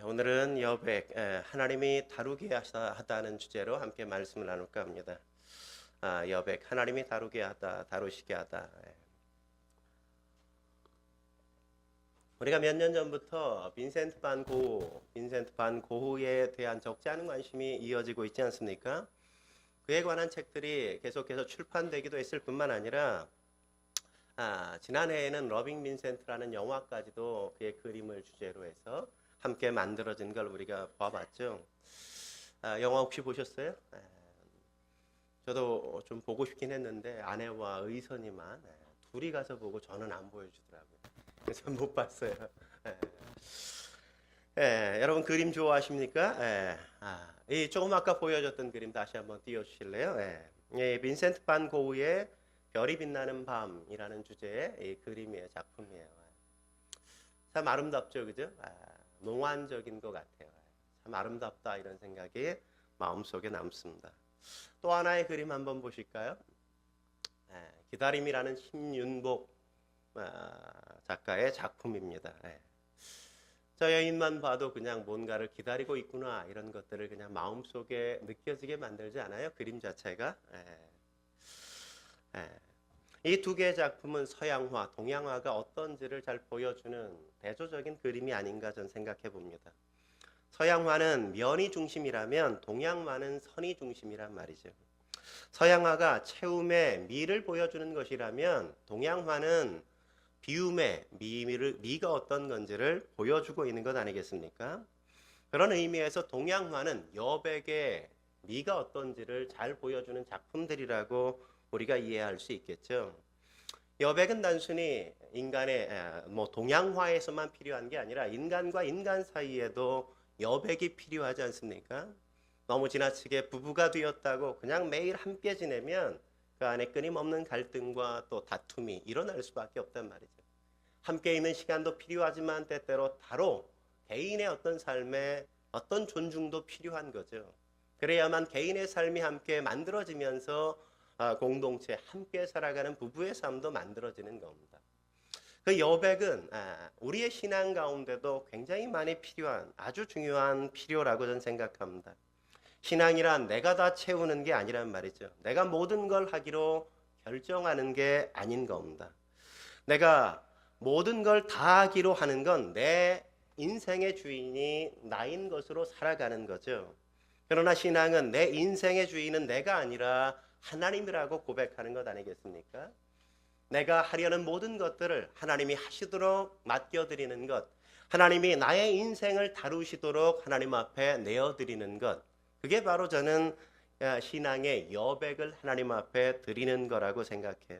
오늘은 여백, 하나님이 다루게 하다는 주제로 함께 말씀을 나눌까 합니다. 여백, 하나님이 다루게 하다, 다루시게 하다. 우리가 몇 년 전부터 빈센트 반 고흐에 대한 적지 않은 관심이 이어지고 있지 않습니까? 그에 관한 책들이 계속해서 출판되기도 했을 뿐만 아니라 지난해에는 러빙 빈센트라는 영화까지도 그의 그림을 주제로 해서 함께 만들어진 걸 우리가 봐봤죠. 영화 혹시 보셨어요? 저도 좀 보고 싶긴 했는데 아내와 의선이만 둘이 가서 보고 저는 안 보여주더라고요. 그래서 못 봤어요. 여러분 그림 좋아하십니까? 조금 아까 보여줬던 그림 다시 한번 띄워주실래요? 빈센트 반 고흐의 별이 빛나는 밤이라는 주제의 이 그림의 작품이에요. 참 아름답죠, 그죠? 몽환적인 것 같아요. 참 아름답다 이런 생각이 마음속에 남습니다. 또 하나의 그림 한번 보실까요? 기다림이라는 신윤복 작가의 작품입니다. 저 여인만 봐도 그냥 뭔가를 기다리고 있구나 이런 것들을 그냥 마음속에 느껴지게 만들지 않아요? 그림 자체가. 이 두 개의 작품은 서양화, 동양화가 어떤지를 잘 보여주는 대조적인 그림이 아닌가 저는 생각해 봅니다. 서양화는 면이 중심이라면 동양화는 선이 중심이란 말이죠. 서양화가 채움의 미를 보여주는 것이라면 동양화는 비움의 미가 어떤 건지를 보여주고 있는 것 아니겠습니까? 그런 의미에서 동양화는 여백의 미가 어떤지를 잘 보여주는 작품들이라고 우리가 이해할 수 있겠죠. 여백은 단순히 인간의 동양화에서만 필요한 게 아니라 인간과 인간 사이에도 여백이 필요하지 않습니까? 너무 지나치게 부부가 되었다고 그냥 매일 함께 지내면 그 안에 끊임없는 갈등과 또 다툼이 일어날 수밖에 없단 말이죠. 함께 있는 시간도 필요하지만 때때로 다로 개인의 어떤 삶에 어떤 존중도 필요한 거죠. 그래야만 개인의 삶이 함께 만들어지면서 공동체 함께 살아가는 부부의 삶도 만들어지는 겁니다. 그 여백은 우리의 신앙 가운데도 굉장히 많이 필요한 아주 중요한 필요라고 저는 생각합니다. 신앙이란 내가 다 채우는 게 아니란 말이죠. 내가 모든 걸 하기로 결정하는 게 아닌 겁니다. 내가 모든 걸 다 하기로 하는 건 내 인생의 주인이 나인 것으로 살아가는 거죠. 그러나 신앙은 내 인생의 주인은 내가 아니라 하나님이라고 고백하는 것 아니겠습니까? 내가 하려는 모든 것들을 하나님이 하시도록 맡겨드리는 것, 하나님이 나의 인생을 다루시도록 하나님 앞에 내어드리는 것, 그게 바로 저는 신앙의 여백을 하나님 앞에 드리는 거라고 생각해요.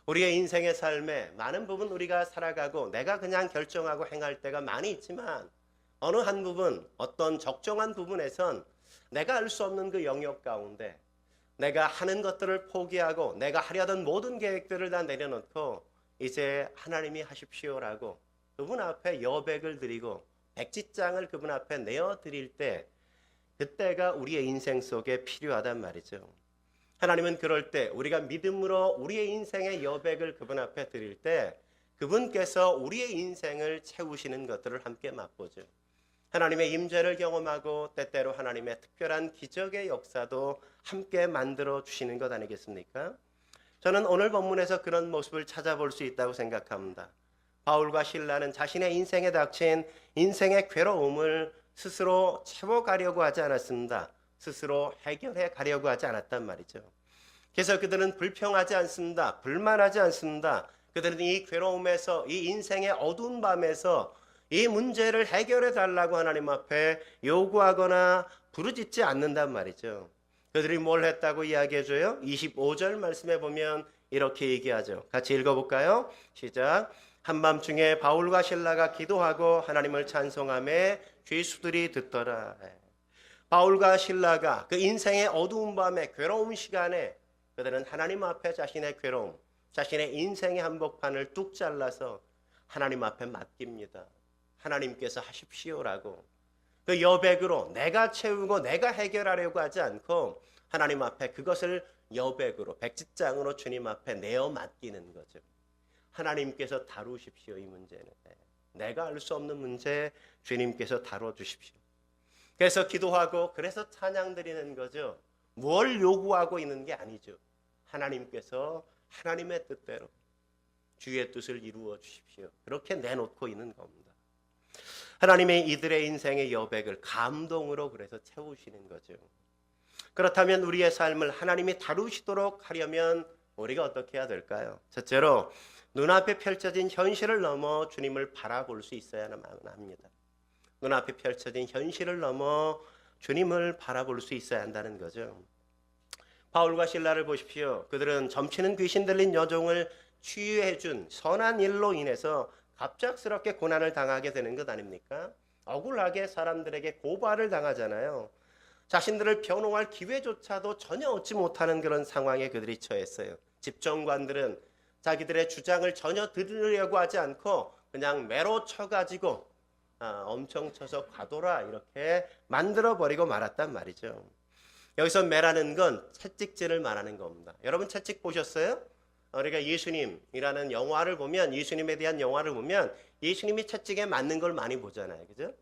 우리의 인생의 삶에 많은 부분 우리가 살아가고 내가 그냥 결정하고 행할 때가 많이 있지만 어느 한 부분, 어떤 적정한 부분에선 내가 알 수 없는 그 영역 가운데 내가 하는 것들을 포기하고 내가 하려던 모든 계획들을 다 내려놓고 이제 하나님이 하십시오라고 그분 앞에 여백을 드리고 백지장을 그분 앞에 내어드릴 때 그때가 우리의 인생 속에 필요하단 말이죠. 하나님은 그럴 때 우리가 믿음으로 우리의 인생의 여백을 그분 앞에 드릴 때 그분께서 우리의 인생을 채우시는 것들을 함께 맛보죠. 하나님의 임재를 경험하고 때때로 하나님의 특별한 기적의 역사도 함께 만들어 주시는 것 아니겠습니까? 저는 오늘 본문에서 그런 모습을 찾아볼 수 있다고 생각합니다. 바울과 실라는 자신의 인생에 닥친 인생의 괴로움을 스스로 채워가려고 하지 않았습니다. 스스로 해결해 가려고 하지 않았단 말이죠. 그래서 그들은 불평하지 않습니다. 불만하지 않습니다. 그들은 이 괴로움에서 이 인생의 어두운 밤에서 이 문제를 해결해 달라고 하나님 앞에 요구하거나 부르짖지 않는단 말이죠. 그들이 뭘 했다고 이야기해줘요? 25절 말씀에 보면 이렇게 얘기하죠. 같이 읽어볼까요? 시작. 한밤중에 바울과 실라가 기도하고 하나님을 찬송하며 죄수들이 듣더라. 바울과 실라가 그 인생의 어두운 밤에 괴로운 시간에 그들은 하나님 앞에 자신의 괴로움, 자신의 인생의 한복판을 뚝 잘라서 하나님 앞에 맡깁니다. 하나님께서 하십시오라고 그 여백으로 내가 채우고 내가 해결하려고 하지 않고 하나님 앞에 그것을 여백으로 백지장으로 주님 앞에 내어 맡기는 거죠. 하나님께서 다루십시오 이 문제는. 내가 알 수 없는 문제 주님께서 다뤄주십시오. 그래서 기도하고 그래서 찬양 드리는 거죠. 뭘 요구하고 있는 게 아니죠. 하나님께서 하나님의 뜻대로 주의 뜻을 이루어 주십시오. 그렇게 내놓고 있는 겁니다. 하나님의 이들의 인생의 여백을 감동으로 그래서 채우시는 거죠. 그렇다면 우리의 삶을 하나님이 다루시도록 하려면 우리가 어떻게 해야 될까요? 첫째로 눈앞에 펼쳐진 현실을 넘어 주님을 바라볼 수 있어야만 합니다. 눈앞에 펼쳐진 현실을 넘어 주님을 바라볼 수 있어야 한다는 거죠. 바울과 실라를 보십시오. 그들은 점치는 귀신 들린 여종을 치유해준 선한 일로 인해서 갑작스럽게 고난을 당하게 되는 것 아닙니까? 억울하게 사람들에게 고발을 당하잖아요. 자신들을 변호할 기회조차도 전혀 얻지 못하는 그런 상황에 그들이 처했어요. 집정관들은 자기들의 주장을 전혀 들으려고 하지 않고 그냥 매로 쳐가지고 엄청 쳐서 가둬라 이렇게 만들어버리고 말았단 말이죠. 여기서 매라는 건 채찍질을 말하는 겁니다. 여러분 채찍 보셨어요? 우리가 예수님이라는 영화를 보면, 예수님에 대한 영화를 보면 예수님이 채찍에 맞는 걸 많이 보잖아요. 그죠?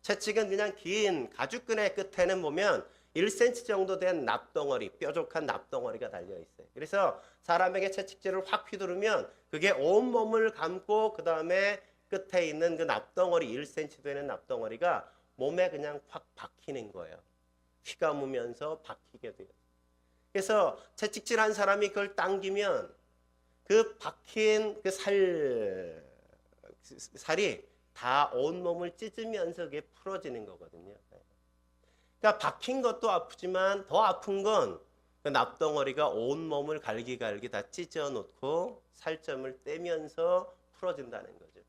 채찍은 그냥 긴 가죽끈의 끝에는 보면 1cm 정도 된 납덩어리, 뾰족한 납덩어리가 달려 있어요. 그래서 사람에게 채찍질을 확 휘두르면 그게 온몸을 감고 그 다음에 끝에 있는 그 납덩어리, 1cm 되는 납덩어리가 몸에 그냥 확 박히는 거예요. 휘감으면서 박히게 돼요. 그래서 채찍질한 사람이 그걸 당기면 그 박힌 그 살이 다 온몸을 찢으면서 그게 풀어지는 거거든요. 그러니까 박힌 것도 아프지만 더 아픈 건 그 납덩어리가 온몸을 갈기갈기 다 찢어 놓고 살점을 떼면서 풀어진다는 거죠.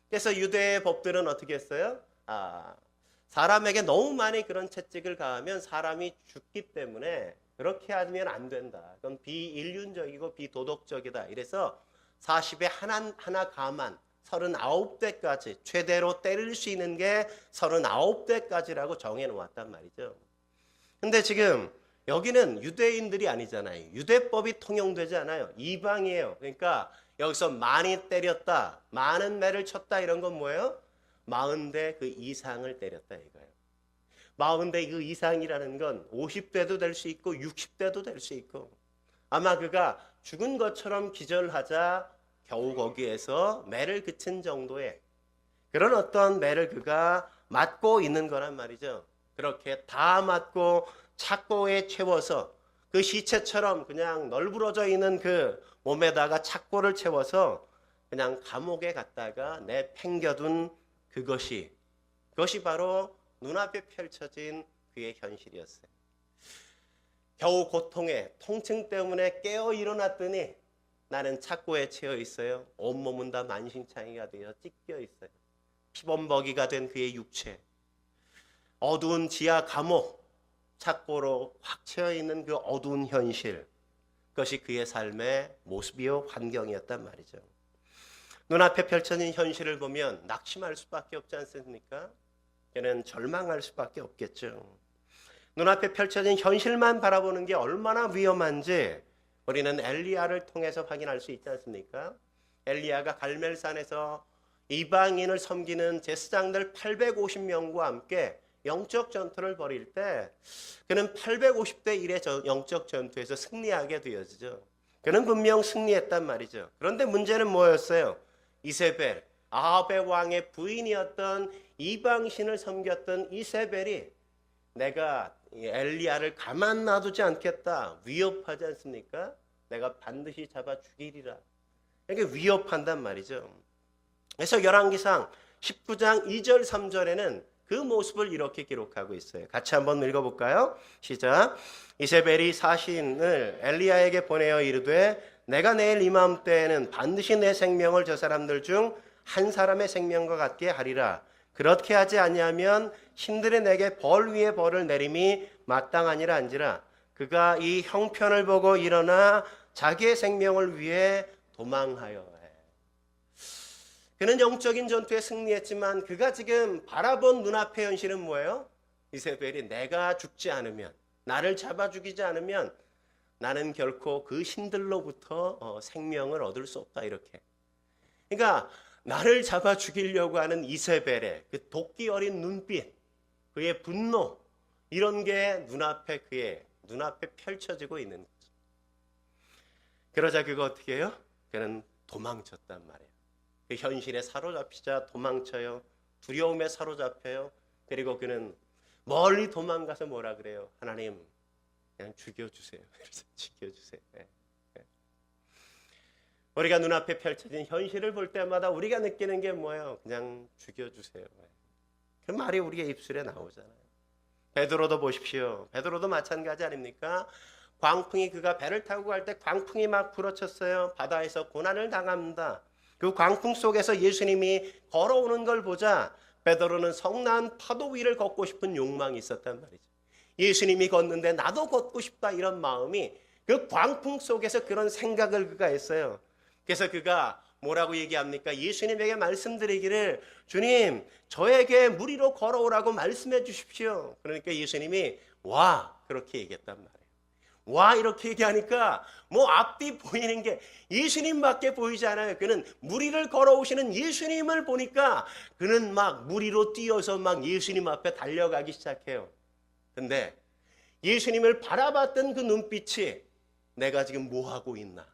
그래서 유대의 법들은 어떻게 했어요? 사람에게 너무 많이 그런 채찍을 가하면 사람이 죽기 때문에 그렇게 하면 안 된다. 그건 비인륜적이고 비도덕적이다. 이래서 40에 하나 가만 39대까지 최대로 때릴 수 있는 게 39대까지라고 정해놓았단 말이죠. 근데 지금 여기는 유대인들이 아니잖아요. 유대법이 통용되지 않아요. 이방이에요. 그러니까 여기서 많이 때렸다, 많은 매를 쳤다 이런 건 뭐예요? 40대 그 이상을 때렸다 이거예요. 40대 그 이상이라는 건 50대도 될 수 있고 60대도 될 수 있고 아마 그가 죽은 것처럼 기절하자 겨우 거기에서 매를 그친 정도의 그런 어떤 매를 그가 맞고 있는 거란 말이죠. 그렇게 다 맞고 착고에 채워서 그 시체처럼 그냥 널브러져 있는 그 몸에다가 착고를 채워서 그냥 감옥에 갔다가 내팽겨둔 그것이 바로 눈앞에 펼쳐진 그의 현실이었어요. 겨우 고통에 통증 때문에 깨어 일어났더니 나는 착고에 채워 있어요. 온몸은 다 만신창이가 되어 찢겨 있어요. 피범벅이가 된 그의 육체. 어두운 지하 감옥, 착고로 확 채워 있는 그 어두운 현실. 그것이 그의 삶의 모습이요 환경이었단 말이죠. 눈앞에 펼쳐진 현실을 보면 낙심할 수밖에 없지 않습니까? 그는 절망할 수밖에 없겠죠. 눈앞에 펼쳐진 현실만 바라보는 게 얼마나 위험한지 우리는 엘리야를 통해서 확인할 수 있지 않습니까? 엘리야가 갈멜산에서 이방인을 섬기는 제사장들 850명과 함께 영적 전투를 벌일 때 그는 850대 1의 영적 전투에서 승리하게 되어지죠. 그는 분명 승리했단 말이죠. 그런데 문제는 뭐였어요? 이세벨, 아합의 왕의 부인이었던 이방신을 섬겼던 이세벨이 내가 엘리야를 가만 놔두지 않겠다. 위협하지 않습니까? 내가 반드시 잡아 죽이리라. 이게 위협한단 말이죠. 그래서 열왕기상 19장 2절 3절에는 그 모습을 이렇게 기록하고 있어요. 같이 한번 읽어볼까요? 시작. 이세벨이 사신을 엘리야에게 보내어 이르되 내가 내일 이맘때에는 반드시 내 생명을 저 사람들 중 한 사람의 생명과 같게 하리라. 그렇게 하지 아니하면 신들이 내게 벌 위에 벌을 내림이 마땅하니라 한지라. 그가 이 형편을 보고 일어나 자기의 생명을 위해 도망하여 해. 그는 영적인 전투에 승리했지만 그가 지금 바라본 눈앞의 현실은 뭐예요? 이세벨이 내가 죽지 않으면, 나를 잡아 죽이지 않으면 나는 결코 그 신들로부터 생명을 얻을 수 없다 이렇게. 그러니까 나를 잡아 죽이려고 하는 이세벨의 그 도끼 어린 눈빛, 그의 분노, 이런 게 그의 눈앞에 펼쳐지고 있는 거죠. 그러자 그거 어떻게 해요? 그는 도망쳤단 말이에요. 그 현실에 사로잡히자 도망쳐요. 두려움에 사로잡혀요. 그리고 그는 멀리 도망가서 뭐라 그래요? 하나님, 그냥 죽여주세요. 그래서 죽여주세요. 우리가 눈앞에 펼쳐진 현실을 볼 때마다 우리가 느끼는 게 뭐예요? 그냥 죽여주세요. 그 말이 우리의 입술에 나오잖아요. 베드로도 보십시오. 베드로도 마찬가지 아닙니까? 광풍이, 그가 배를 타고 갈 때 광풍이 막 불어쳤어요. 바다에서 고난을 당합니다. 그 광풍 속에서 예수님이 걸어오는 걸 보자 베드로는 성난 파도 위를 걷고 싶은 욕망이 있었단 말이죠. 예수님이 걷는데 나도 걷고 싶다, 이런 마음이 그 광풍 속에서 그런 생각을 그가 했어요. 그래서 그가 뭐라고 얘기합니까? 예수님에게 말씀드리기를, 주님, 저에게 물 위로 걸어오라고 말씀해 주십시오. 그러니까 예수님이 와, 그렇게 얘기했단 말이에요. 와, 이렇게 얘기하니까 뭐 앞뒤 보이는 게 예수님밖에 보이지 않아요. 그는 물 위를 걸어오시는 예수님을 보니까 그는 막 물 위로 뛰어서 막 예수님 앞에 달려가기 시작해요. 근데 예수님을 바라봤던 그 눈빛이, 내가 지금 뭐 하고 있나?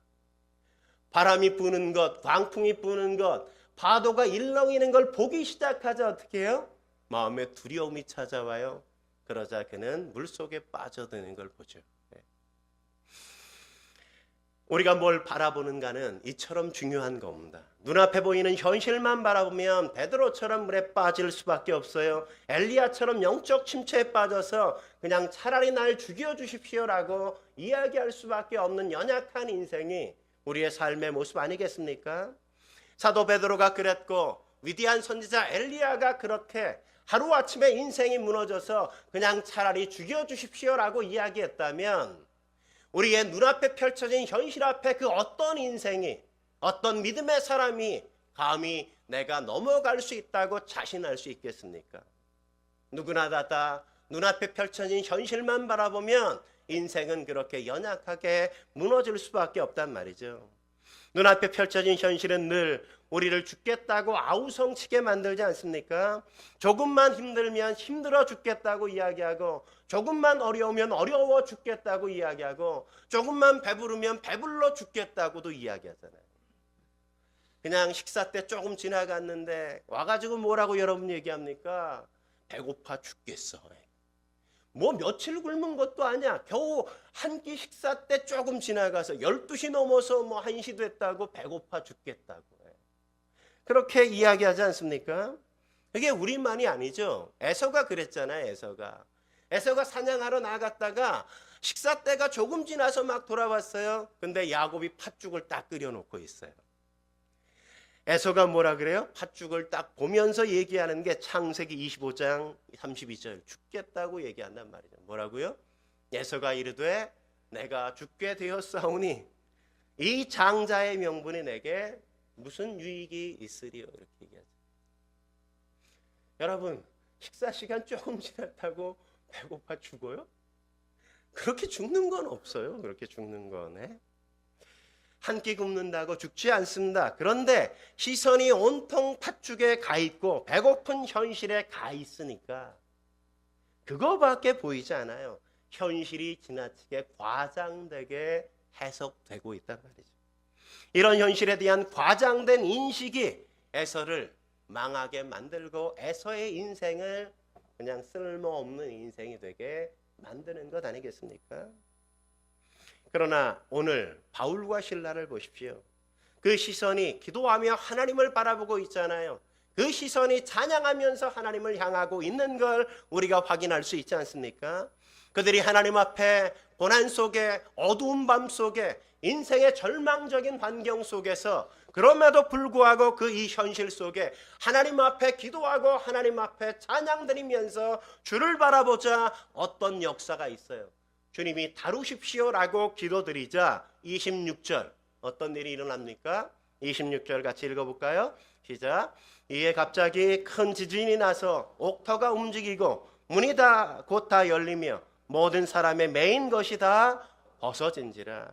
바람이 부는 것, 광풍이 부는 것, 파도가 일렁이는 걸 보기 시작하자 어떻게 해요? 마음에 두려움이 찾아와요. 그러자 그는 물속에 빠져드는 걸 보죠. 우리가 뭘 바라보는가는 이처럼 중요한 겁니다. 눈앞에 보이는 현실만 바라보면 베드로처럼 물에 빠질 수밖에 없어요. 엘리야처럼 영적 침체에 빠져서 그냥 차라리 날 죽여주십시오라고 이야기할 수밖에 없는 연약한 인생이 우리의 삶의 모습 아니겠습니까? 사도 베드로가 그랬고 위대한 선지자 엘리야가 그렇게 하루아침에 인생이 무너져서 그냥 차라리 죽여주십시오라고 이야기했다면, 우리의 눈앞에 펼쳐진 현실 앞에 그 어떤 인생이, 어떤 믿음의 사람이 감히 내가 넘어갈 수 있다고 자신할 수 있겠습니까? 누구나 다 눈앞에 펼쳐진 현실만 바라보면 인생은 그렇게 연약하게 무너질 수밖에 없단 말이죠. 눈앞에 펼쳐진 현실은 늘 우리를 죽겠다고 아우성치게 만들지 않습니까? 조금만 힘들면 힘들어 죽겠다고 이야기하고, 조금만 어려우면 어려워 죽겠다고 이야기하고, 조금만 배부르면 배불러 죽겠다고도 이야기하잖아요. 그냥 식사 때 조금 지나갔는데 와가지고 뭐라고 여러분 얘기합니까? 배고파 죽겠어. 뭐 며칠 굶은 것도 아니야. 겨우 한 끼 식사 때 조금 지나가서 12시 넘어서 뭐 1시 됐다고 배고파 죽겠다고. 그렇게 이야기하지 않습니까? 그게 우리만이 아니죠. 에서가 그랬잖아요. 에서가 사냥하러 나갔다가 식사 때가 조금 지나서 막 돌아왔어요. 근데 야곱이 팥죽을 딱 끓여놓고 있어요. 에서가 뭐라 그래요? 팥죽을 딱 보면서 얘기하는 게 창세기 25장 32절, 죽겠다고 얘기한단 말이죠. 뭐라고요? 에서가 이르되 내가 죽게 되었사오니 이 장자의 명분이 내게 무슨 유익이 있으리요? 이렇게 얘기하죠. 여러분, 식사 시간 조금 지났다고 배고파 죽어요? 그렇게 죽는 건 없어요. 그렇게 죽는 건. 한 끼 굶는다고 죽지 않습니다. 그런데 시선이 온통 팥죽에 가 있고 배고픈 현실에 가 있으니까 그거밖에 보이지 않아요. 현실이 지나치게 과장되게 해석되고 있단 말이죠. 이런 현실에 대한 과장된 인식이 에서를 망하게 만들고 에서의 인생을 그냥 쓸모없는 인생이 되게 만드는 것 아니겠습니까? 그러나 오늘 바울과 실라를 보십시오. 그 시선이 기도하며 하나님을 바라보고 있잖아요. 그 시선이 찬양하면서 하나님을 향하고 있는 걸 우리가 확인할 수 있지 않습니까? 그들이 하나님 앞에 고난 속에, 어두운 밤 속에, 인생의 절망적인 환경 속에서 그럼에도 불구하고 그 이 현실 속에 하나님 앞에 기도하고 하나님 앞에 찬양드리면서 주를 바라보자 어떤 역사가 있어요. 주님이 다루십시오라고 기도드리자 26절 어떤 일이 일어납니까? 26절 같이 읽어볼까요? 시작. 이에 갑자기 큰 지진이 나서 옥터가 움직이고 문이 다 곧 다 열리며 모든 사람의 매인 것이 다 벗어진지라.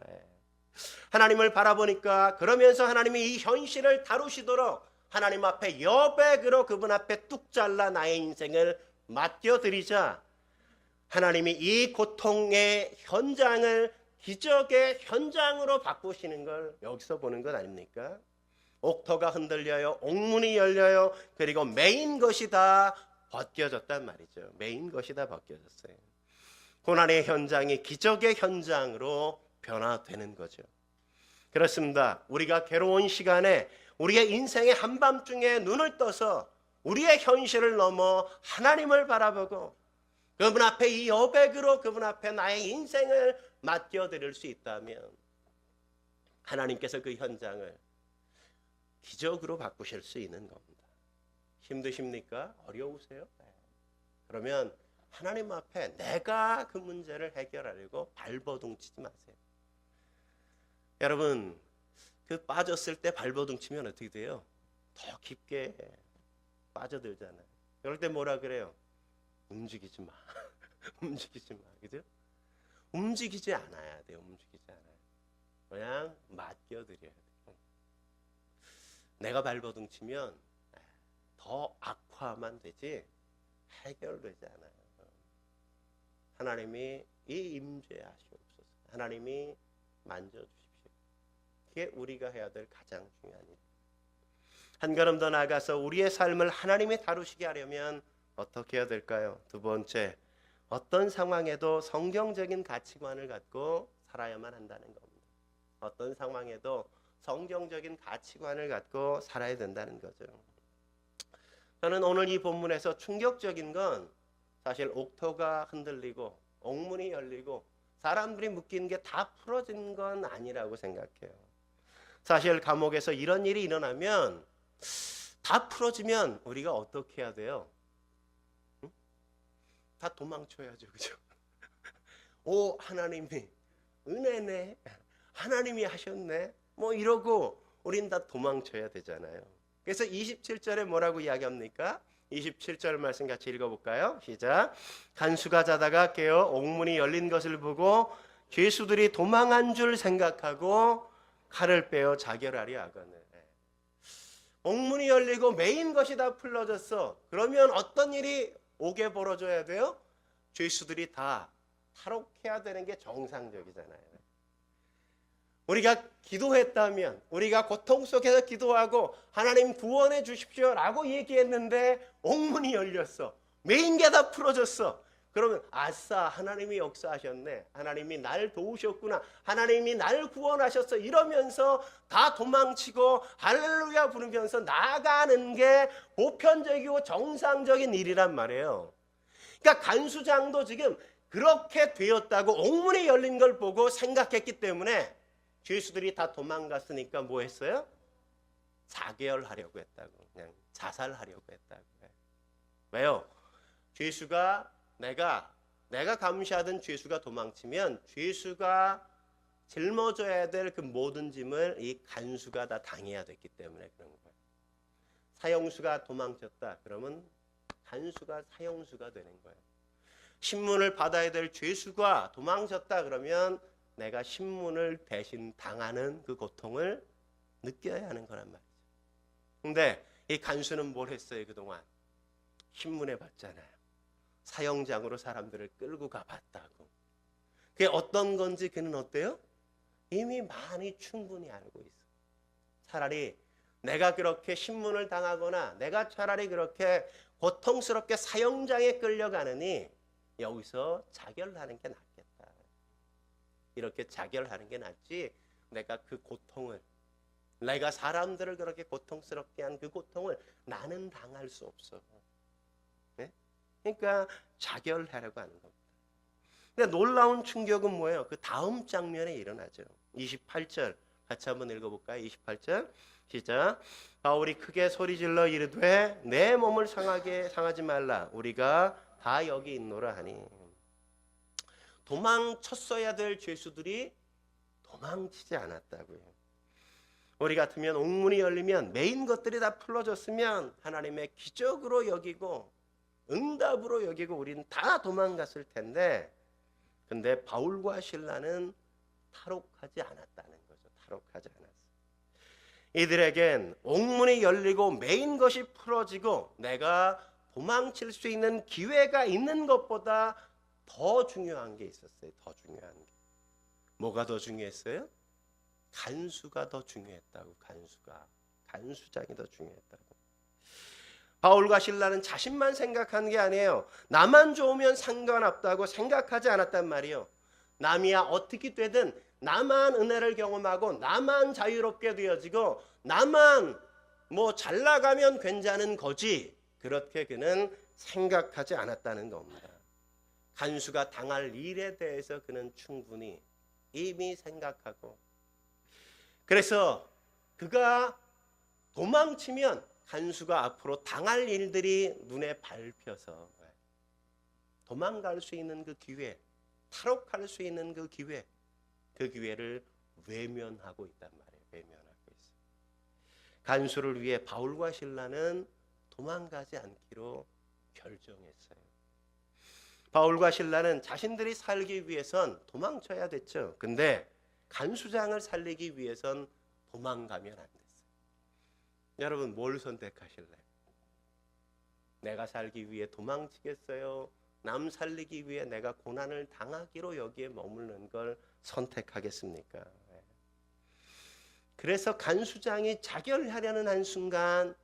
하나님을 바라보니까 그러면서 하나님이 이 현실을 다루시도록 하나님 앞에 여백으로 그분 앞에 뚝 잘라 나의 인생을 맡겨드리자 하나님이 이 고통의 현장을 기적의 현장으로 바꾸시는 걸 여기서 보는 것 아닙니까? 옥토가 흔들려요. 옥문이 열려요. 그리고 메인 것이 다 벗겨졌단 말이죠. 메인 것이 다 벗겨졌어요. 고난의 현장이 기적의 현장으로 변화되는 거죠. 그렇습니다. 우리가 괴로운 시간에 우리의 인생의 한밤중에 눈을 떠서 우리의 현실을 넘어 하나님을 바라보고 그분 앞에 이 여백으로 그분 앞에 나의 인생을 맡겨드릴 수 있다면 하나님께서 그 현장을 기적으로 바꾸실 수 있는 겁니다. 힘드십니까? 어려우세요? 네. 그러면 하나님 앞에 내가 그 문제를 해결하려고 발버둥 치지 마세요. 여러분, 그 빠졌을 때 발버둥 치면 어떻게 돼요? 더 깊게 빠져들잖아요. 그럴 때 뭐라 그래요? 움직이지 마. 움직이지 마. 그죠? 움직이지 않아야 돼요. 움직이지 않아요. 그냥 맡겨드려야 돼요. 내가 발버둥 치면 더 악화만 되지 해결되지 않아요. 하나님이 이 임재하시옵소서. 하나님이 만져주십시오. 그게 우리가 해야 될 가장 중요한 일. 한 걸음 더 나아가서 우리의 삶을 하나님이 다루시게 하려면 어떻게 해야 될까요? 두 번째, 어떤 상황에도 성경적인 가치관을 갖고 살아야만 한다는 겁니다. 어떤 상황에도 성경적인 가치관을 갖고 살아야 된다는 거죠. 저는 오늘 이 본문에서 충격적인 건 사실 옥토가 흔들리고 옥문이 열리고 사람들이 묶인 게 다 풀어진 건 아니라고 생각해요. 사실 감옥에서 이런 일이 일어나면 다 풀어지면 우리가 어떻게 해야 돼요? 응? 다 도망쳐야죠. 그죠? 오, 하나님이 은혜네. 하나님이 하셨네. 뭐 이러고 우린 다 도망쳐야 되잖아요. 그래서 27절에 뭐라고 이야기합니까? 27절 말씀 같이 읽어볼까요? 시작. 간수가 자다가 깨어 옥문이 열린 것을 보고 죄수들이 도망한 줄 생각하고 칼을 빼어 자결하려 하거늘. 옥문이 열리고 메인 것이 다 풀러졌어. 그러면 어떤 일이 오게 벌어져야 돼요? 죄수들이 다 탈옥해야 되는 게 정상적이잖아요. 우리가 기도했다면, 우리가 고통 속에서 기도하고 하나님 구원해 주십시오 라고 얘기했는데 옥문이 열렸어. 메인 게 다 풀어졌어. 그러면 아싸, 하나님이 역사하셨네. 하나님이 날 도우셨구나. 하나님이 날 구원하셨어. 이러면서 다 도망치고 할렐루야 부르면서 나가는 게 보편적이고 정상적인 일이란 말이에요. 그러니까 간수장도 지금 그렇게 되었다고 옥문이 열린 걸 보고 생각했기 때문에 죄수들이 다 도망갔으니까 뭐 했어요? 자결하려고 했다고. 그냥 자살하려고 했다고. 왜요? 죄수가 내가 감시하던 죄수가 도망치면 죄수가 짊어져야 될 그 모든 짐을 이 간수가 다 당해야 됐기 때문에 그런 거예요. 사형수가 도망쳤다. 그러면 간수가 사형수가 되는 거예요. 신문을 받아야 될 죄수가 도망쳤다. 그러면 내가 신문을 대신 당하는 그 고통을 느껴야 하는 거란 말이죠. 근데 이 간수는 뭘 했어요 그동안? 신문에 봤잖아요. 사형장으로 사람들을 끌고 가봤다고. 그게 어떤 건지 그는 어때요? 이미 많이 충분히 알고 있어. 차라리 내가 그렇게 신문을 당하거나 내가 차라리 그렇게 고통스럽게 사형장에 끌려가느니 여기서 자결하는 게 낫겠다. 이렇게 자결하는 게 낫지 내가 그 고통을, 내가 사람들을 그렇게 고통스럽게 한 그 고통을 나는 당할 수 없어. 네? 그러니까 자결하려고 하는 겁니다. 근데 놀라운 충격은 뭐예요? 그 다음 장면에 일어나죠. 28절 같이 한번 읽어볼까요? 28절 시작. 바울이 크게 소리질러 이르되 내 몸을 상하지 말라. 우리가 다 여기 있노라 하니. 도망쳤어야 될 죄수들이 도망치지 않았다고요. 우리 같으면 옥문이 열리면 메인 것들이 다 풀어졌으면 하나님의 기적으로 여기고 응답으로 여기고 우리는 다 도망갔을 텐데, 근데 바울과 실라는 탈옥하지 않았다는 거죠. 탈옥하지 않았어요. 이들에겐 옥문이 열리고 메인 것이 풀어지고 내가 도망칠 수 있는 기회가 있는 것보다 더 중요한 게 있었어요. 더 중요한 게. 뭐가 더 중요했어요? 간수가 더 중요했다고. 간수장이 더 중요했다고. 바울과 실라는 자신만 생각한 게 아니에요. 나만 좋으면 상관없다고 생각하지 않았단 말이에요. 남이야 어떻게 되든 나만 은혜를 경험하고 나만 자유롭게 되어지고 나만 뭐 잘 나가면 괜찮은 거지. 그렇게 그는 생각하지 않았다는 겁니다. 간수가 당할 일에 대해서 그는 충분히 이미 생각하고, 그래서 그가 도망치면 간수가 앞으로 당할 일들이 눈에 밟혀서 도망갈 수 있는 그 기회, 탈옥할 수 있는 그 기회를 외면하고 있단 말이에요. 외면하고 있어요. 간수를 위해 바울과 실라는 도망가지 않기로 결정했어요. 바울과 실라는 자신들이 살기 위해선 도망쳐야 됐죠. 근데 간수장을 살리기 위해선 도망가면 안 됐어요. 여러분 뭘 선택하실래요? 내가 살기 위해 도망치겠어요? 남 살리기 위해 내가 고난을 당하기로 여기에 머무르는 걸 선택하겠습니까? 그래서 간수장이 자결하려는 한순간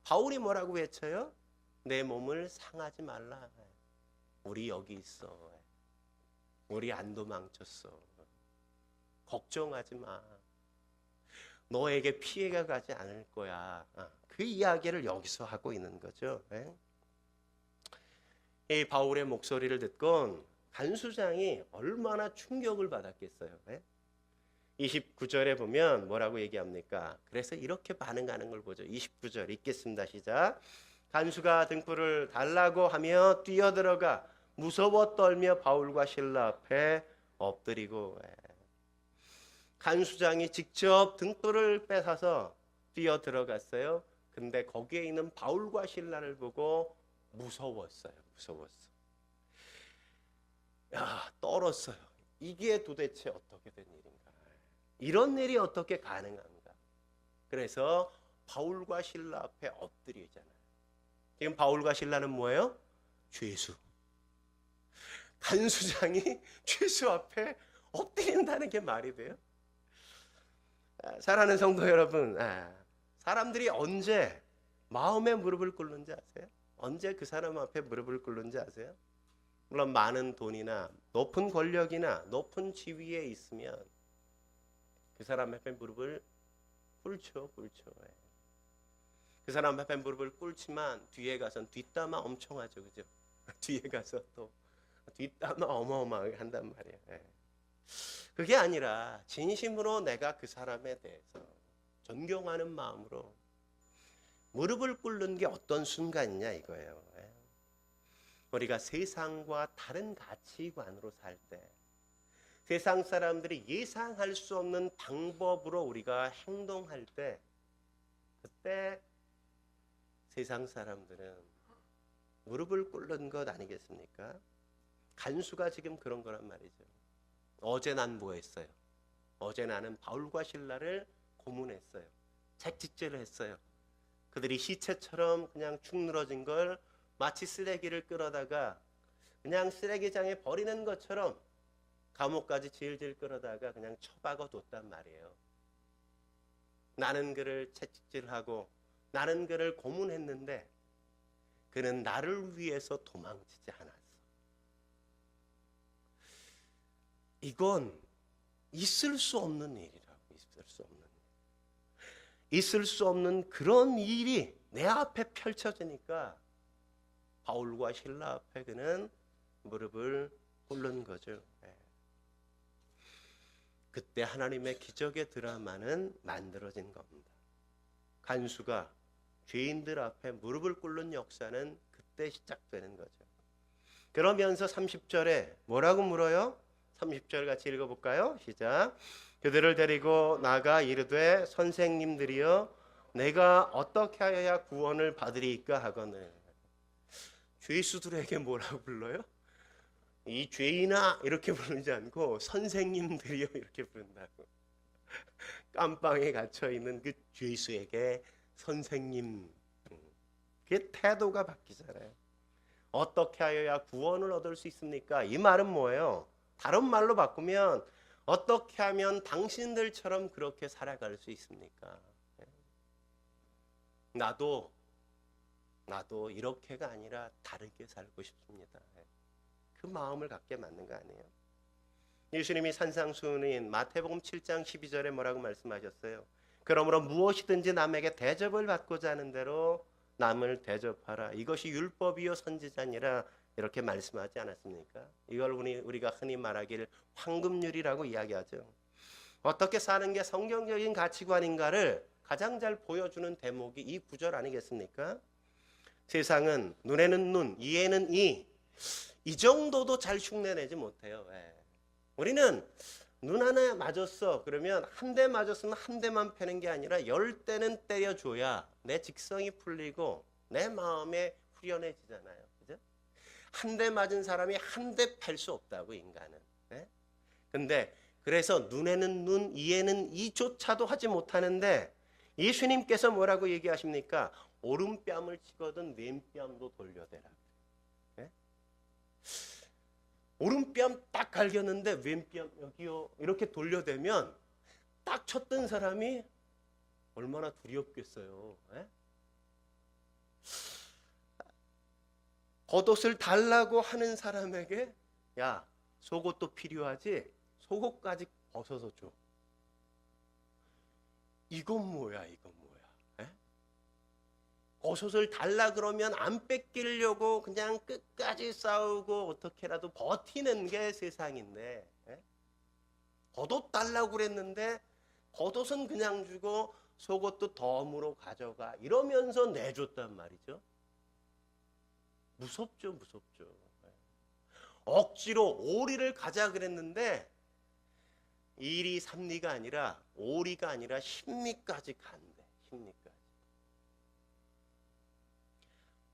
바울이 뭐라고 외쳐요? 내 몸을 상하지 말라. 우리 여기 있어. 우리 안 도망쳤어. 걱정하지 마. 너에게 피해가 가지 않을 거야. 그 이야기를 여기서 하고 있는 거죠. 이 바울의 목소리를 듣곤 간수장이 얼마나 충격을 받았겠어요. 29절에 보면 뭐라고 얘기합니까? 그래서 이렇게 반응하는 걸 보죠. 29절 읽겠습니다. 시작. 간수가 등불을 달라고 하며 뛰어들어가 무서워 떨며 바울과 실라 앞에 엎드리고, 간수장이 직접 등불을 뺏어서 뛰어들어갔어요. 근데 거기에 있는 바울과 실라를 보고 무서웠어요. 야, 떨었어요. 이게 도대체 어떻게 된 일인가? 이런 일이 어떻게 가능한가? 그래서 바울과 실라 앞에 엎드리잖아요. 지금 바울과 실라는 뭐예요? 죄수. 간수장이 죄수 앞에 엎드린다는 게 말이 돼요? 사랑하는 성도 여러분, 사람들이 언제 마음에 무릎을 꿇는지 아세요? 언제 그 사람 앞에 무릎을 꿇는지 아세요? 물론 많은 돈이나 높은 권력이나 높은 지위에 있으면 그 사람 앞에 무릎을 꿇죠. 그 사람 앞에 무릎을 꿇지만 뒤에 가서는 뒷담화 엄청 하죠. 그죠? 뒤에 가서 또 뒷담화 어마어마하게 한단 말이에요. 그게 아니라 진심으로 내가 그 사람에 대해서 존경하는 마음으로 무릎을 꿇는 게 어떤 순간이냐 이거예요. 우리가 세상과 다른 가치관으로 살 때, 세상 사람들이 예상할 수 없는 방법으로 우리가 행동할 때, 그때 세상 사람들은 무릎을 꿇는 것 아니겠습니까? 간수가 지금 그런 거란 말이죠. 어제 난 뭐 했어요? 어제 나는 바울과 실라를 고문했어요. 채찍질을 했어요. 그들이 시체처럼 그냥 축 늘어진 걸 마치 쓰레기를 끌어다가 그냥 쓰레기장에 버리는 것처럼 감옥까지 질질 끌어다가 그냥 처박아 뒀단 말이에요. 나는 그를 채찍질하고 나는 그를 고문했는데 그는 나를 위해서 도망치지 않았어. 이건 있을 수 없는 일이라고. 있을 수 없는 그런 일이 내 앞에 펼쳐지니까 바울과 실라 앞에 그는 무릎을 꿇는 거죠. 그때 하나님의 기적의 드라마는 만들어진 겁니다. 간수가 죄인들 앞에 무릎을 꿇는 역사는 그때 시작되는 거죠. 그러면서 30절에 뭐라고 물어요? 30절 같이 읽어볼까요? 시작. 그들을 데리고 나가 이르되 선생님들이여 내가 어떻게 하여야 구원을 받으리이까 하거늘. 죄수들에게 뭐라고 불러요? 이 죄인아 이렇게 부르지 않고 선생님들이여 이렇게 부른다고. 깜방에 갇혀 있는 그 죄수에게 선생님, 그게 태도가 바뀌잖아요. 어떻게 하여야 구원을 얻을 수 있습니까? 이 말은 뭐예요? 다른 말로 바꾸면 어떻게 하면 당신들처럼 그렇게 살아갈 수 있습니까? 나도 이렇게가 아니라 다르게 살고 싶습니다. 그 마음을 갖게 만든 거 아니에요? 예수님이 산상수훈인 마태복음 7장 12절에 뭐라고 말씀하셨어요? 그러므로 무엇이든지 남에게 대접을 받고자 하는 대로 남을 대접하라. 이것이 율법이요 선지자니라 이렇게 말씀하지 않았습니까? 이걸 우리가 흔히 말하기를 황금률이라고 이야기하죠. 어떻게 사는 게 성경적인 가치관인가를 가장 잘 보여주는 대목이 이 구절 아니겠습니까? 세상은 눈에는 눈, 이에는 이 정도도 잘 흉내내지 못해요. 우리는 눈 하나 맞았어 그러면 한 대 맞았으면 한 대만 패는 게 아니라 10대는 때려줘야 내 직성이 풀리고 내 마음에 후련해지잖아요. 그죠? 한 대 맞은 사람이 한 대 팰 수 없다고 인간은. 근데 그래서 눈에는 눈, 이에는 이조차도 하지 못하는데 예수님께서 뭐라고 얘기하십니까? 오른뺨을 치거든 왼뺨도 돌려대라. 오른뺨 딱 갈겼는데 왼뺨 여기요 이렇게 돌려대면 딱 쳤던 사람이 얼마나 두렵겠어요. 겉옷을 달라고 하는 사람에게 야 속옷도 필요하지 속옷까지 벗어서 줘. 이건 뭐야 이건 뭐야. 겉옷을 달라 그러면 안 뺏기려고 그냥 끝까지 싸우고 어떻게라도 버티는 게 세상인데 겉옷 달라고 그랬는데 겉옷은 그냥 주고 속옷도 덤으로 가져가 이러면서 내줬단 말이죠. 무섭죠 무섭죠. 억지로 오리를 가자 그랬는데 1리 3리가 아니라 5리가 아니라 10리까지 간대. 10리까지.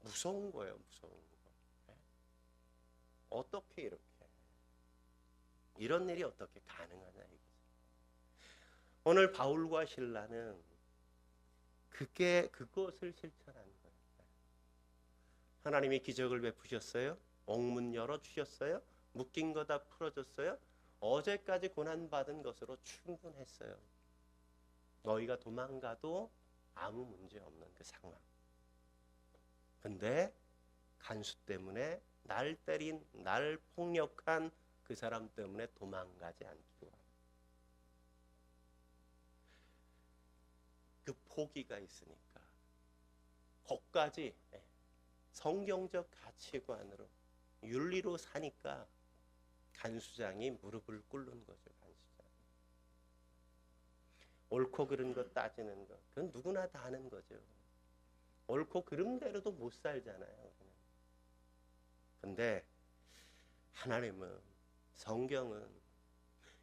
무서운 거예요, 무서운 거. 어떻게 이런 일이 어떻게 가능하냐 이거죠. 오늘 바울과 실라는 그것을 실천한 거예요. 하나님이 기적을 베푸셨어요. 옥문 열어주셨어요. 묶인 거 다 풀어줬어요. 어제까지 고난받은 것으로 충분했어요. 너희가 도망가도 아무 문제 없는 그 상황. 근데 간수 때문에 날 때린, 날 폭력한 그 사람 때문에 도망가지 않기로 합니다. 그 포기가 있으니까 거기까지 성경적 가치관으로 윤리로 사니까 간수장이 무릎을 꿇는 거죠. 간수장. 옳고 그른 거 따지는 거 그건 누구나 다 하는 거죠. 옳고 그른 대로도 못 살잖아요. 근데 하나님은 성경은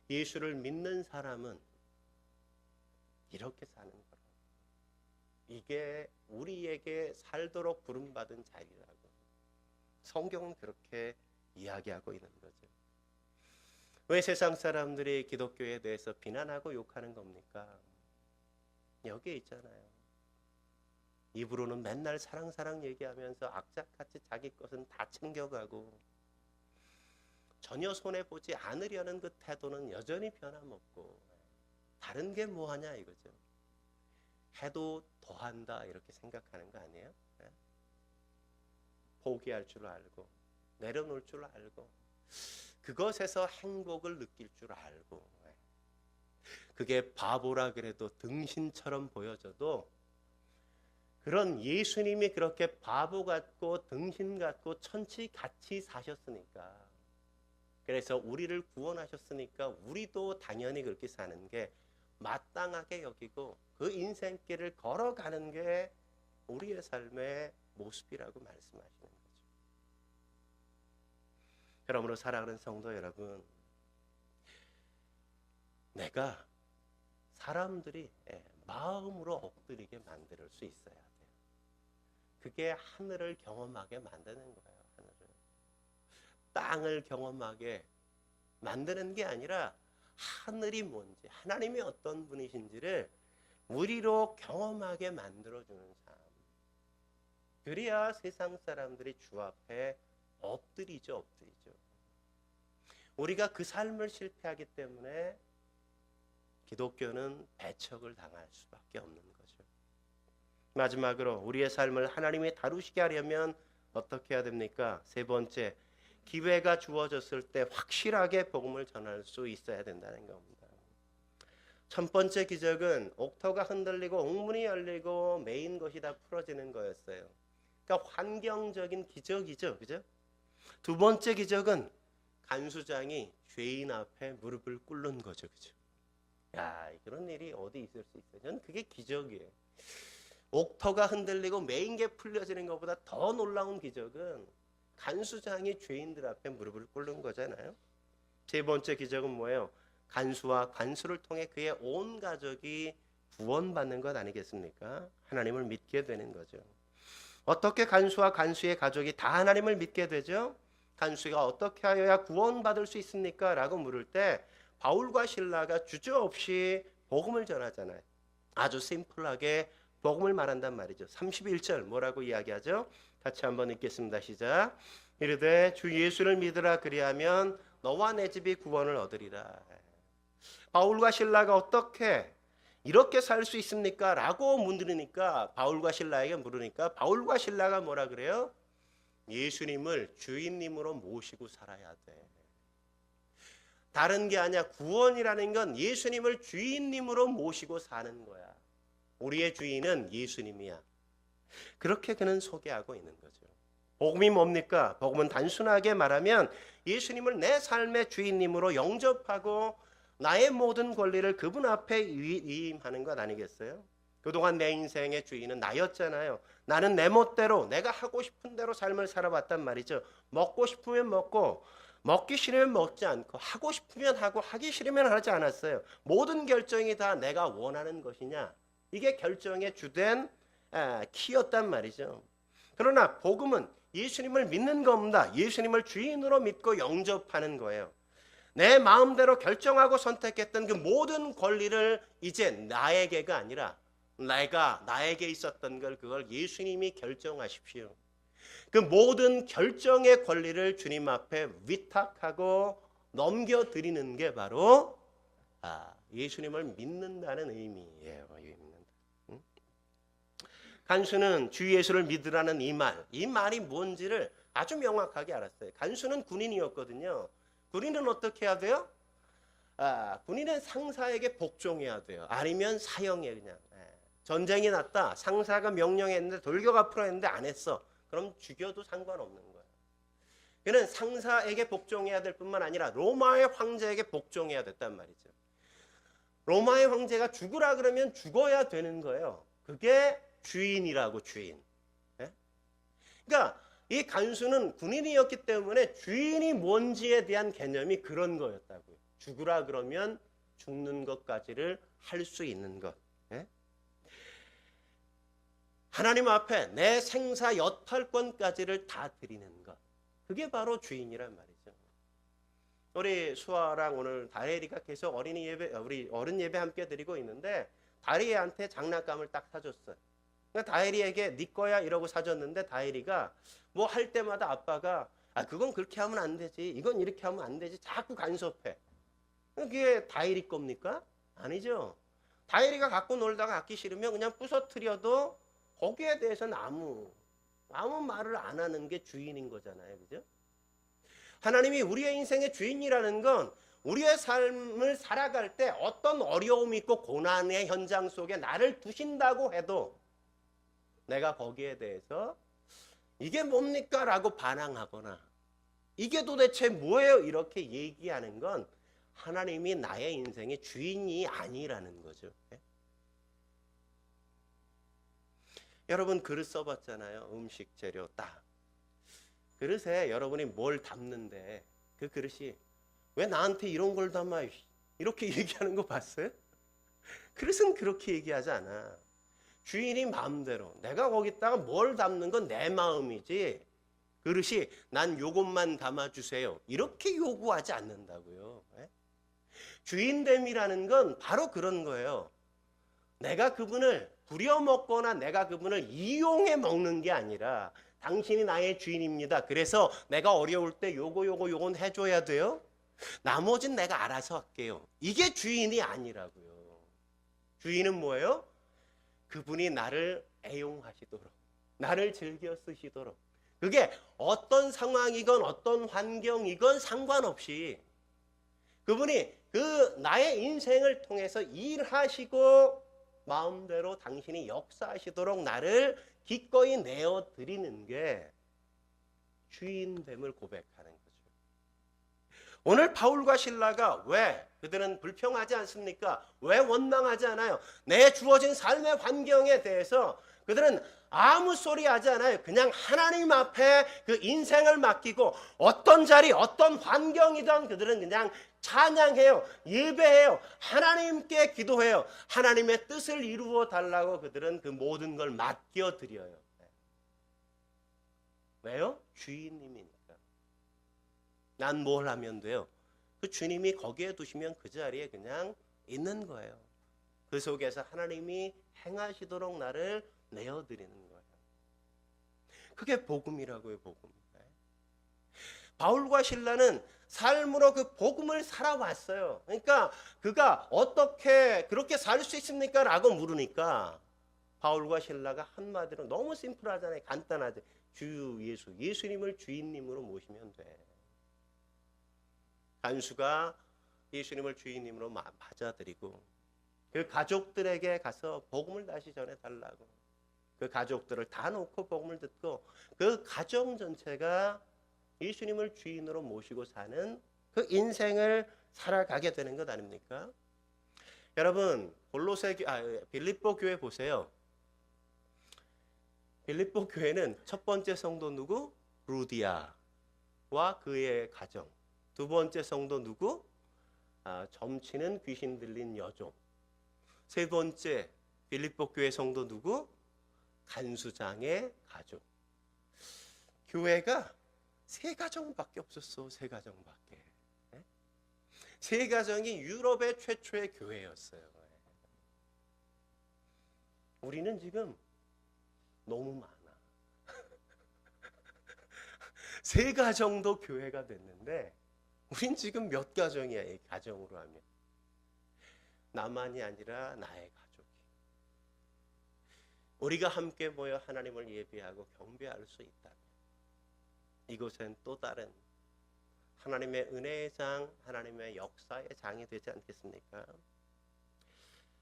예수를 믿는 사람은 이렇게 사는 거라고. 이게 우리에게 살도록 부름받은 자리라고. 성경은 그렇게 이야기하고 있는 거죠. 왜 세상 사람들이 기독교에 대해서 비난하고 욕하는 겁니까? 여기에 있잖아요. 입으로는 맨날 사랑 얘기하면서 악착같이 자기 것은 다 챙겨가고 전혀 손해보지 않으려는 그 태도는 여전히 변함없고 다른 게 뭐하냐 이거죠. 해도 더한다 이렇게 생각하는 거 아니에요? 포기할 줄 알고 내려놓을 줄 알고 그것에서 행복을 느낄 줄 알고 그게 바보라 그래도 등신처럼 보여져도 그런 예수님이 그렇게 바보 같고 등신 같고 천치같이 사셨으니까 그래서 우리를 구원하셨으니까 우리도 당연히 그렇게 사는 게 마땅하게 여기고 그 인생길을 걸어가는 게 우리의 삶의 모습이라고 말씀하시는 거죠. 그러므로 사랑하는 성도 여러분, 내가 사람들이 마음으로 엎드리게 만들 수 있어야 돼요. 그게 하늘을 경험하게 만드는 거예요. 하늘을. 땅을 경험하게 만드는 게 아니라 하늘이 뭔지, 하나님이 어떤 분이신지를 우리로 경험하게 만들어주는 삶. 그래야 세상 사람들이 주 앞에 엎드리죠. 우리가 그 삶을 실패하기 때문에 기독교는 배척을 당할 수밖에 없는 거죠. 마지막으로 우리의 삶을 하나님이 다루시게 하려면 어떻게 해야 됩니까? 세 번째, 기회가 주어졌을 때 확실하게 복음을 전할 수 있어야 된다는 겁니다. 첫 번째 기적은 옥토가 흔들리고 옥문이 열리고 메인 것이 다 풀어지는 거였어요. 그러니까 환경적인 기적이죠. 그죠? 두 번째 기적은 간수장이 죄인 앞에 무릎을 꿇는 거죠. 그죠? 야, 그런 일이 어디 있을 수 있어요? 저는 그게 기적이에요. 옥토가 흔들리고 메인 게 풀려지는 것보다 더 놀라운 기적은 간수장이 죄인들 앞에 무릎을 꿇는 거잖아요. 세 번째 기적은 뭐예요? 간수와 관수를 통해 그의 온 가족이 구원받는 것 아니겠습니까? 하나님을 믿게 되는 거죠. 어떻게 간수와 간수의 가족이 다 하나님을 믿게 되죠? 간수가 어떻게 하여야 구원받을 수 있습니까? 라고 물을 때 바울과 실라가 주저없이 복음을 전하잖아요. 아주 심플하게 복음을 말한단 말이죠. 31절 뭐라고 이야기하죠? 같이 한번 읽겠습니다. 시작. 이르되 주 예수를 믿으라 그리하면 너와 내 집이 구원을 얻으리라. 바울과 실라가 어떻게 이렇게 살 수 있습니까? 라고 물으니까 바울과 실라에게 물으니까 바울과 실라가 뭐라 그래요? 예수님을 주인님으로 모시고 살아야 돼. 다른 게 아니야. 구원이라는 건 예수님을 주인님으로 모시고 사는 거야. 우리의 주인은 예수님이야. 그렇게 그는 소개하고 있는 거죠. 복음이 뭡니까? 복음은 단순하게 말하면 예수님을 내 삶의 주인님으로 영접하고 나의 모든 권리를 그분 앞에 위임하는 것 아니겠어요? 그동안 내 인생의 주인은 나였잖아요. 나는 내 멋대로 내가 하고 싶은 대로 삶을 살아왔단 말이죠. 먹고 싶으면 먹고 먹기 싫으면 먹지 않고 하고 싶으면 하고 하기 싫으면 하지 않았어요. 모든 결정이 다 내가 원하는 것이냐? 이게 결정의 주된 키였단 말이죠. 그러나 복음은 예수님을 믿는 겁니다. 예수님을 주인으로 믿고 영접하는 거예요. 내 마음대로 결정하고 선택했던 그 모든 권리를 이제 나에게가 아니라 나에게 있었던 그걸 예수님이 결정하십시오. 그 모든 결정의 권리를 주님 앞에 위탁하고 넘겨드리는 게 바로 예수님을 믿는다는 의미예요. 간수는 주 예수를 믿으라는 이 말이 뭔지를 아주 명확하게 알았어요. 간수는 군인이었거든요. 군인은 어떻게 해야 돼요? 군인은 상사에게 복종해야 돼요. 아니면 사형해 그냥. 전쟁이 났다. 상사가 명령했는데 돌격 앞으로 했는데 안 했어. 그럼 죽여도 상관없는 거예요. 그는 상사에게 복종해야 될 뿐만 아니라 로마의 황제에게 복종해야 됐단 말이죠. 로마의 황제가 죽으라 그러면 죽어야 되는 거예요. 그게 주인이라고 주인. 그러니까 이 간수는 군인이었기 때문에 주인이 뭔지에 대한 개념이 그런 거였다고요. 죽으라 그러면 죽는 것까지를 할 수 있는 것. 하나님 앞에 내 생사 여탈권까지를 다 드리는 것. 그게 바로 주인이란 말이죠. 우리 수아랑 오늘 다혜리가 계속 어린이 예배, 우리 어른 예배 함께 드리고 있는데 다혜리한테 장난감을 딱 사줬어요. 다혜리에게 네 거야 이러고 사줬는데 다혜리가 뭐 할 때마다 아빠가 그건 그렇게 하면 안 되지. 이건 이렇게 하면 안 되지. 자꾸 간섭해. 그게 다혜리 겁니까? 아니죠. 다혜리가 갖고 놀다가 갖기 싫으면 그냥 부서뜨려도 거기에 대해서는 아무 말을 안 하는 게 주인인 거잖아요. 그죠? 하나님이 우리의 인생의 주인이라는 건 우리의 삶을 살아갈 때 어떤 어려움이 있고 고난의 현장 속에 나를 두신다고 해도 내가 거기에 대해서 이게 뭡니까? 라고 반항하거나 이게 도대체 뭐예요? 이렇게 얘기하는 건 하나님이 나의 인생의 주인이 아니라는 거죠. 여러분 그릇 써봤잖아요. 음식 재료 딱. 그릇에 여러분이 뭘 담는데 그 그릇이 왜 나한테 이런 걸 담아? 이렇게 얘기하는 거 봤어요? 그릇은 그렇게 얘기하지 않아. 주인이 마음대로 내가 거기다가 뭘 담는 건 내 마음이지 그릇이 난 요것만 담아주세요. 이렇게 요구하지 않는다고요. 주인됨이라는 건 바로 그런 거예요. 내가 그분을 부려먹거나 내가 그분을 이용해 먹는 게 아니라 당신이 나의 주인입니다. 그래서 내가 어려울 때 요건 해줘야 돼요. 나머진 내가 알아서 할게요. 이게 주인이 아니라고요. 주인은 뭐예요? 그분이 나를 애용하시도록, 나를 즐겨 쓰시도록, 그게 어떤 상황이건 어떤 환경이건 상관없이 그분이 그 나의 인생을 통해서 일하시고 마음대로 당신이 역사하시도록 나를 기꺼이 내어드리는 게 주인됨을 고백하는 거죠. 오늘 바울과 실라가 왜 그들은 불평하지 않습니까? 왜 원망하지 않아요? 내 주어진 삶의 환경에 대해서 그들은 아무 소리 하지 않아요. 그냥 하나님 앞에 그 인생을 맡기고 어떤 자리, 어떤 환경이든 그들은 그냥 찬양해요. 예배해요. 하나님께 기도해요. 하나님의 뜻을 이루어 달라고 그들은 그 모든 걸 맡겨드려요. 왜요? 주인님이니까. 난 뭘 하면 돼요? 그 주님이 거기에 두시면 그 자리에 그냥 있는 거예요. 그 속에서 하나님이 행하시도록 나를 내어드리는 거예요. 그게 복음이라고요, 복음. 바울과 실라는 삶으로 그 복음을 살아왔어요. 그러니까 그가 어떻게 그렇게 살 수 있습니까? 라고 물으니까 바울과 실라가 한마디로 너무 심플하잖아요. 간단하죠. 주 예수, 예수님을 주인님으로 모시면 돼. 간수가 예수님을 주인님으로 맞아들이고 그 가족들에게 가서 복음을 다시 전해달라고. 그 가족들을 다 놓고 복음을 듣고 그 가정 전체가 예수님을 주인으로 모시고 사는 그 인생을 살아가게 되는 것 아닙니까? 여러분 빌립보 교회 보세요. 빌립보 교회는 첫 번째 성도 누구? 루디아와 그의 가정. 두 번째 성도 누구? 점치는 귀신 들린 여종. 세 번째 빌립보 교회 성도 누구? 간수장의 가족. 교회가 세 가정밖에 없었어. 세 가정밖에. 세 가정이 유럽의 최초의 교회였어요. 우리는 지금 너무 많아. 세 가정도 교회가 됐는데 우린 지금 몇 가정이야, 이 가정으로 하면. 나만이 아니라 나의 가족이. 우리가 함께 모여 하나님을 예배하고 경배할 수 있다면 이곳엔 또 다른 하나님의 은혜의 장, 하나님의 역사의 장이 되지 않겠습니까?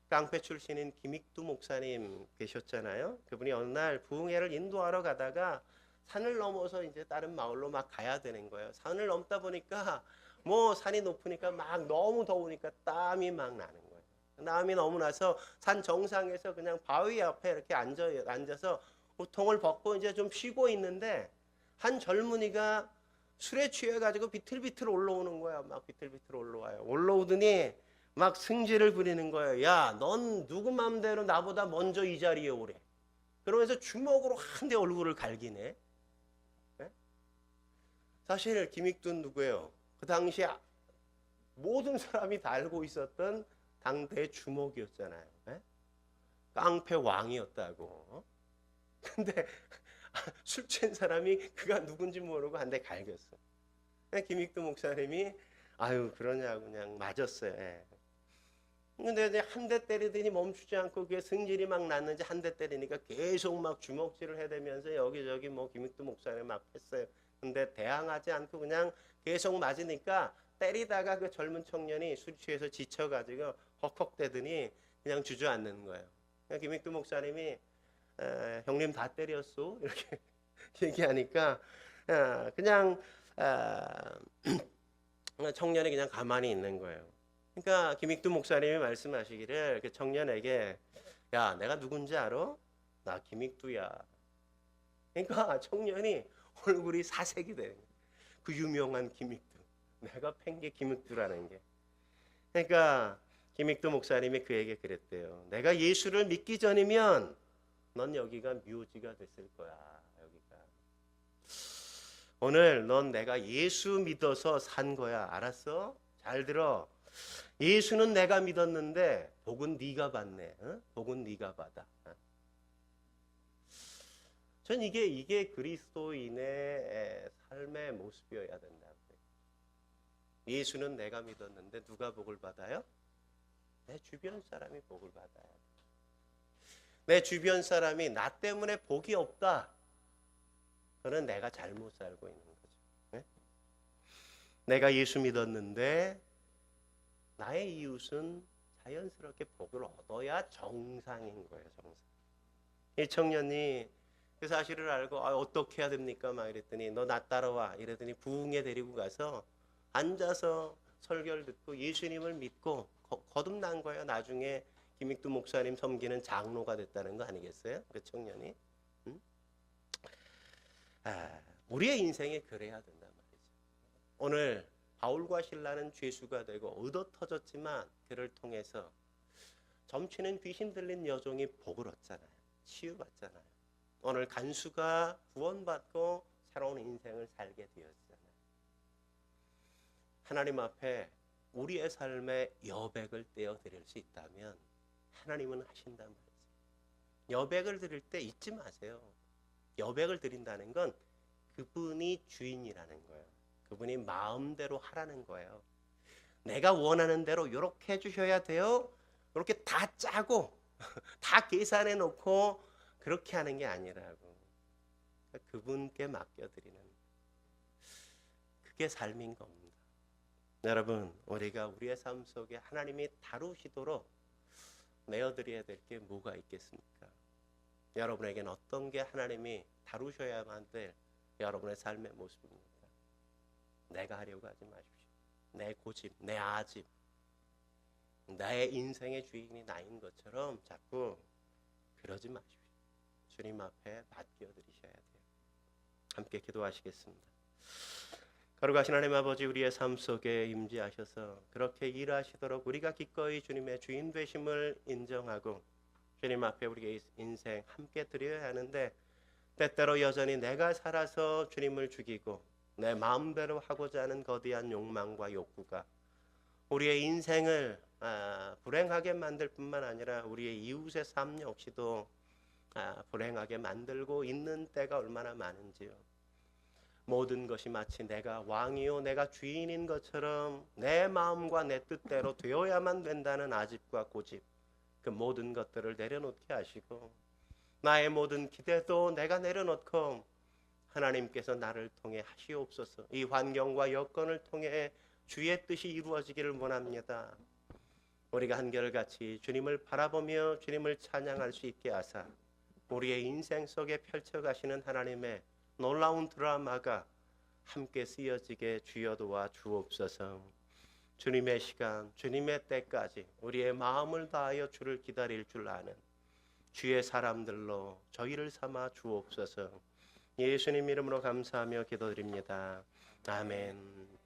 깡패 출신인 김익두 목사님 계셨잖아요. 그분이 어느 날 부흥회를 인도하러 가다가 산을 넘어서 이제 다른 마을로 막 가야 되는 거예요. 산을 넘다 보니까 뭐 산이 높으니까 막 너무 더우니까 땀이 막 나는 거예요. 땀이 너무 나서 산 정상에서 그냥 바위 앞에 이렇게 앉아서 우통을 벗고 이제 좀 쉬고 있는데 한 젊은이가 술에 취해가지고 비틀비틀 올라오는 거야. 막 비틀비틀 올라와요. 올라오더니 막 승질을 부리는 거예요. 야, 넌 누구 맘대로 나보다 먼저 이 자리에 오래. 그러면서 주먹으로 한 대 얼굴을 갈기네. 네? 사실 김익두는 누구예요? 그 당시 모든 사람이 다 알고 있었던 당대의 주먹이었잖아요. 네? 깡패 왕이었다고. 근데 술 취한 사람이 그가 누군지 모르고 한 대 갈겼어. 김익두 목사님이 아유 그러냐고 그냥 맞았어요. 예. 근데 한 대 때리더니 멈추지 않고 그게 승질이 막 났는지 한 대 때리니까 계속 막 주먹질을 해대면서 여기저기 뭐 김익두 목사님 막 했어요. 근데 대항하지 않고 그냥 계속 맞으니까 때리다가 그 젊은 청년이 술 취해서 지쳐가지고 헉헉대더니 그냥 주저앉는 거예요. 김익두 목사님이 형님 다 때렸어 이렇게 얘기하니까 그냥 청년이 그냥 가만히 있는 거예요. 그러니까 김익두 목사님이 말씀하시기를 그 청년에게 야 내가 누군지 알아? 나 김익두야. 그러니까 청년이 얼굴이 사색이 되는 거예요. 그 유명한 김익두. 내가 팬 게 김익두라는 게. 그러니까 김익두 목사님이 그에게 그랬대요. 내가 예수를 믿기 전이면 넌 여기가 묘지가 됐을 거야. 여기가. 오늘 넌 내가 예수 믿어서 산 거야. 알았어? 잘 들어. 예수는 내가 믿었는데 복은 네가 받네. 복은 네가 받아. 전 이게 그리스도인의 삶의 모습이어야 된다고. 예수는 내가 믿었는데 누가 복을 받아요? 내 주변 사람이 복을 받아요. 내 주변 사람이 나 때문에 복이 없다. 그는 내가 잘못 살고 있는 거죠. 네? 내가 예수 믿었는데 나의 이웃은 자연스럽게 복을 얻어야 정상인 거예요. 정상. 이 청년이 그 사실을 알고 어떻게 해야 됩니까? 막 이랬더니 너 나 따라와. 이랬더니 부흥회 데리고 가서 앉아서 설교를 듣고 예수님을 믿고 거듭난 거예요. 나중에 김익두 목사님 섬기는 장로가 됐다는 거 아니겠어요? 그 청년이. 응? 우리의 인생에 그래야 된단 말이죠. 오늘 바울과 실라는 죄수가 되고 얻어 터졌지만 그를 통해서 점치는 귀신 들린 여종이 복을 얻잖아요. 치유받잖아요. 오늘 간수가 구원받고 새로운 인생을 살게 되었잖아요. 하나님 앞에 우리의 삶에 여백을 떼어 드릴 수 있다면 하나님은 하신단 말이죠. 여백을 드릴 때 잊지 마세요. 여백을 드린다는 건 그분이 주인이라는 거예요. 그분이 마음대로 하라는 거예요. 내가 원하는 대로 이렇게 해주셔야 돼요. 이렇게 다 짜고 다 계산해 놓고 그렇게 하는 게 아니라고. 그분께 맡겨드리는 그게 삶인 겁니다. 여러분, 우리가 우리의 삶 속에 하나님이 다루시도록 내어드려야 될 게 뭐가 있겠습니까? 여러분에게는 어떤 게 하나님이 다루셔야만 될 여러분의 삶의 모습입니다. 내가 하려고 하지 마십시오. 내 고집, 내 아집, 나의 인생의 주인이 나인 것처럼 자꾸 그러지 마십시오. 주님 앞에 맡겨드리셔야 돼요. 함께 기도하시겠습니다. 거룩하신 하나님 아버지, 우리의 삶 속에 임재하셔서 그렇게 일하시도록 우리가 기꺼이 주님의 주인 되심을 인정하고 주님 앞에 우리의 인생 함께 드려야 하는데, 때때로 여전히 내가 살아서 주님을 죽이고 내 마음대로 하고자 하는 거대한 욕망과 욕구가 우리의 인생을 불행하게 만들 뿐만 아니라 우리의 이웃의 삶 역시도 불행하게 만들고 있는 때가 얼마나 많은지요. 모든 것이 마치 내가 왕이요 내가 주인인 것처럼 내 마음과 내 뜻대로 되어야만 된다는 아집과 고집, 그 모든 것들을 내려놓게 하시고 나의 모든 기대도 내가 내려놓고 하나님께서 나를 통해 하시옵소서. 이 환경과 여건을 통해 주의 뜻이 이루어지기를 원합니다. 우리가 한결같이 주님을 바라보며 주님을 찬양할 수 있게 하사 우리의 인생 속에 펼쳐가시는 하나님의 놀라운 드라마가 함께 쓰여지게 주여 도와 주옵소서. 주님의 시간, 주님의 때까지 우리의 마음을 다하여 주를 기다릴 줄 아는 주의 사람들로 저희를 삼아 주옵소서. 예수님 이름으로 감사하며 기도드립니다. 아멘.